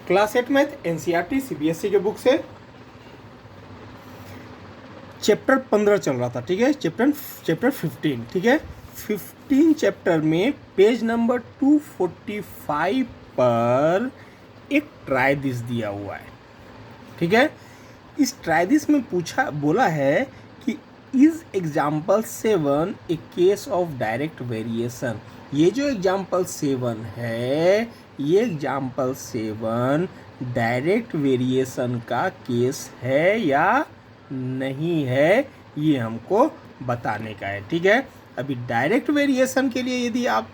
Class 8 math NCERT CBSE के book से chapter 15 चल रहा था, ठीक है। चैप्टर 15, ठीक है। 15 चैप्टर में पेज नंबर 245 पर एक ट्राई दिस दिया हुआ है, ठीक है। इस ट्राई दिस में बोला है कि is example 7 A case of direct variation. ये जो एग्जाम्पल 7 है, ये एग्जाम्पल 7 डायरेक्ट वेरिएशन का केस है या नहीं है, ये हमको बताने का है, ठीक है। अभी डायरेक्ट वेरिएशन के लिए यदि आप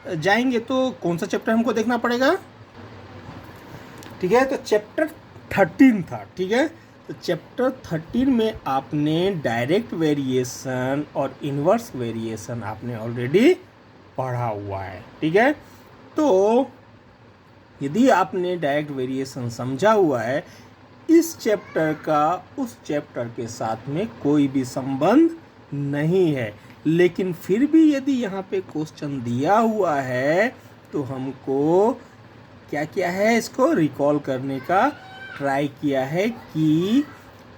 जाएंगे तो कौन सा चैप्टर हमको देखना पड़ेगा, ठीक है। तो चैप्टर 13 था, ठीक है। तो चैप्टर 13 में आपने डायरेक्ट वेरिएशन और इन्वर्स वेरिएशन आपने ऑलरेडी पढ़ा हुआ है, ठीक है। तो यदि आपने डायरेक्ट वेरिएशन समझा हुआ है, इस चैप्टर का उस चैप्टर के साथ में कोई भी संबंध नहीं है, लेकिन फिर भी यदि यहाँ पे क्वेश्चन दिया हुआ है तो हमको क्या किया है, इसको रिकॉल करने का ट्राई किया है कि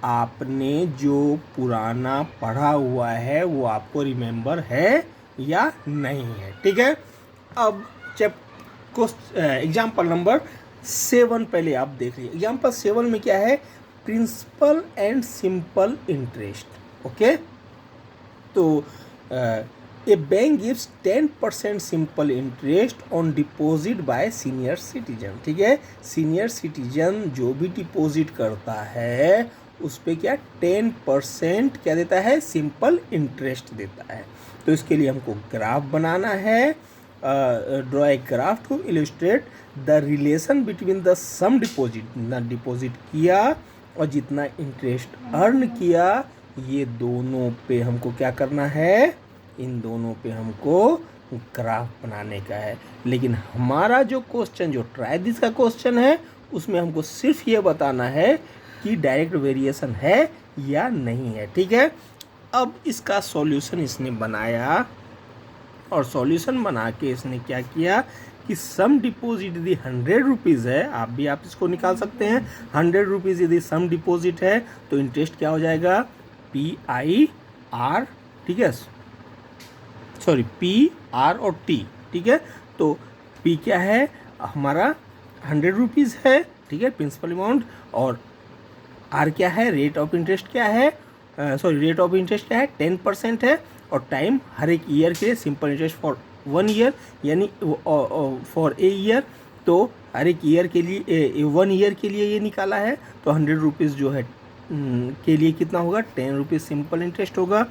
आपने जो पुराना पढ़ा हुआ है वो आपको रिमेम्बर है या नहीं है, ठीक है। अब एग्जाम्पल नंबर 7 पहले आप देख लीजिए। एग्जाम्पल 7 में क्या है, principal and simple interest, okay. तो a bank gives 10% simple interest on deposit by senior citizen, ठीक है। सीनियर सिटीजन जो भी डिपॉजिट करता है उस पर क्या 10% क्या देता है, सिंपल इंटरेस्ट देता है। तो इसके लिए हमको ग्राफ बनाना है, draw a graph to illustrate the relation between the sum deposit, जितना डिपॉजिट किया और जितना इंटरेस्ट अर्न किया, ये दोनों पे हमको क्या करना है, इन दोनों पे हमको ग्राफ बनाने का है। लेकिन हमारा जो क्वेश्चन, जो ट्राई दिस का क्वेश्चन है, उसमें हमको सिर्फ ये बताना है कि डायरेक्ट वेरिएशन है या नहीं है, ठीक है। अब इसका सॉल्यूशन इसने बनाया और सॉल्यूशन बना के इसने क्या किया कि सम डिपॉजिट यदि 100 रुपीज़ है, आप इसको निकाल सकते हैं। 100 रुपीज़ यदि सम डिपॉजिट है तो इंटरेस्ट क्या हो जाएगा, PIR, ठीक है, सॉरी PR और T, ठीक है। तो P क्या है हमारा 100 रुपीज़ है, ठीक है, प्रिंसिपल अमाउंट, और R क्या है, रेट ऑफ इंटरेस्ट क्या है, रेट ऑफ इंटरेस्ट क्या है, 10% है, और टाइम हर एक ईयर के लिए सिंपल इंटरेस्ट फॉर 1 ईयर, यानी फॉर ए ईयर। तो हर एक ईयर के लिए 1 ईयर के लिए ये निकाला है। तो 100 रुपीज़ जो है के लिए कितना होगा, 10 रुपीज़ सिंपल इंटरेस्ट होगा।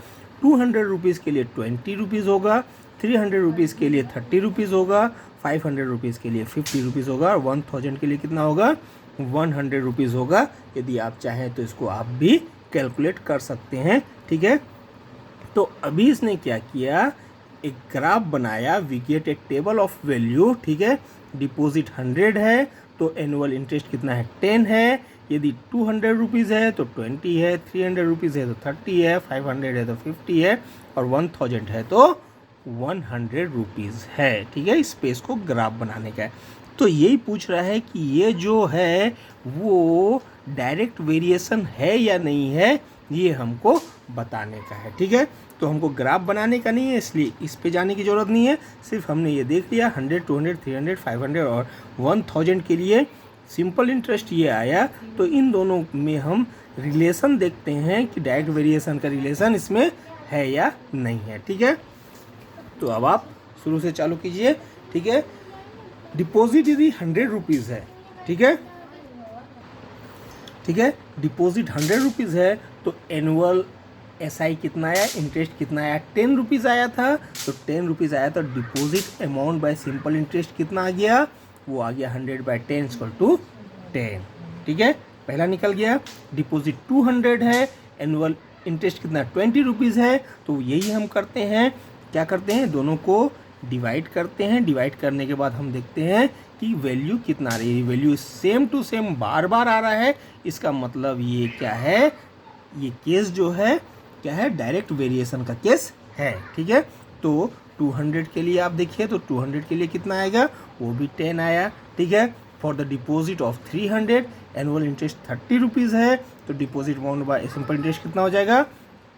200 रुपीज़ के लिए 20 रुपीज़ होगा। 300 रुपीज़ के लिए 30 रुपीज़ होगा। 500 रुपीज़ के लिए 50 रुपीज़ होगा। और 1000 के लिए कितना होगा, 100 रुपीज़ होगा। यदि आप चाहें तो इसको आप भी कैलकुलेट कर सकते हैं, ठीक है। तो अभी इसने क्या किया, एक ग्राफ बनाया, we get a table of value, ठीक है। डिपॉजिट 100 है तो एनुअल इंटरेस्ट कितना है, 10 है। यदि 200 रुपीज़ है तो 20 है, 300 रुपीज़ है तो 30 है, 500 है तो 50 है, और 1000 है तो 100 रुपीज़ है, ठीक है। इस पेज को ग्राफ बनाने का है। तो यही पूछ रहा है कि ये जो है वो डायरेक्ट वेरिएशन है या नहीं है, ये हमको बताने का है, ठीक है। तो हमको ग्राफ बनाने का नहीं है, इसलिए इस पे जाने की ज़रूरत नहीं है। सिर्फ हमने ये देख लिया 100, 200, 300, 500 और 1000 के लिए सिंपल इंटरेस्ट ये आया। तो इन दोनों में हम रिलेशन देखते हैं कि डायरेक्ट वेरिएशन का रिलेशन इसमें है या नहीं है, ठीक है। तो अब आप शुरू से चालू कीजिए, ठीक है। डिपॉजिट यदि 100 रुपीज़ है, ठीक है, ठीक है, डिपॉजिट 100 रुपीज़ है तो एनुअल SI कितना आया, इंटरेस्ट कितना आया, 10 रुपीज़ आया था। तो 10 रुपीज़ आया तो deposit amount by simple interest कितना आ गया, वो आ गया 100/10 = 10, ठीक है, पहला निकल गया। डिपॉजिट 200 है, एनुअल इंटरेस्ट कितना 20 रुपीज़ है। तो यही हम करते हैं, क्या करते हैं, दोनों को डिवाइड करते हैं। डिवाइड करने के बाद हम देखते हैं कि वैल्यू कितना आ रही है। वैल्यू सेम टू सेम बार बार आ रहा है, इसका मतलब ये क्या है, ये केस जो है क्या है, डायरेक्ट वेरिएशन का केस है, ठीक है। तो 200 के लिए आप देखिए तो 200 के लिए कितना आएगा, वो भी 10 आया, ठीक है। For the deposit of 300 annual interest 30 rupees है, तो deposit amount by simple interest कितना हो जाएगा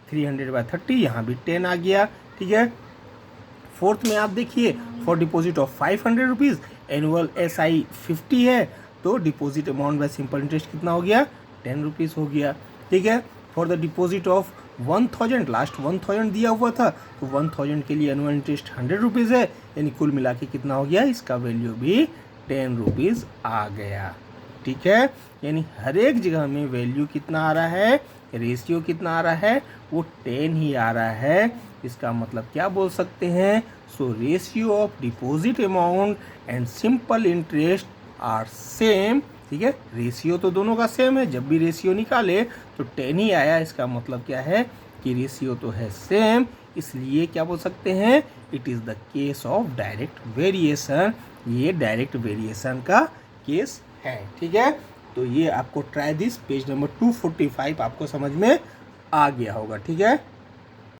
300/30, यहाँ भी 10 आ गया। ठीक है, फोर्थ में आप देखिए for deposit of 500 rupees annual SI 50 है, तो deposit amount by simple interest कितना हो गया 10 रुपीज़ हो गया। ठीक है, for the deposit of 1000, last 1000 दिया हुआ था, तो 1000 के लिए एनुअल इंटरेस्ट 100 रुपीज़ है, यानी कुल मिला के कितना हो गया, इसका वैल्यू भी 10 रुपीज़ आ गया। ठीक है, यानी हर एक जगह में वैल्यू कितना आ रहा है, रेशियो कितना आ रहा है, वो 10 ही आ रहा है। इसका मतलब क्या बोल सकते हैं, so ratio of deposit amount and simple interest are same. ठीक है, रेशियो तो दोनों का सेम है, जब भी रेशियो निकाले तो 10 ही आया, इसका मतलब क्या है कि रेशियो तो है सेम, इसलिए क्या बोल सकते हैं, it is the case of direct variation, ये डायरेक्ट वेरिएशन का केस है। ठीक है, तो ये आपको ट्राई दिस पेज नंबर 245 आपको समझ में आ गया होगा। ठीक है।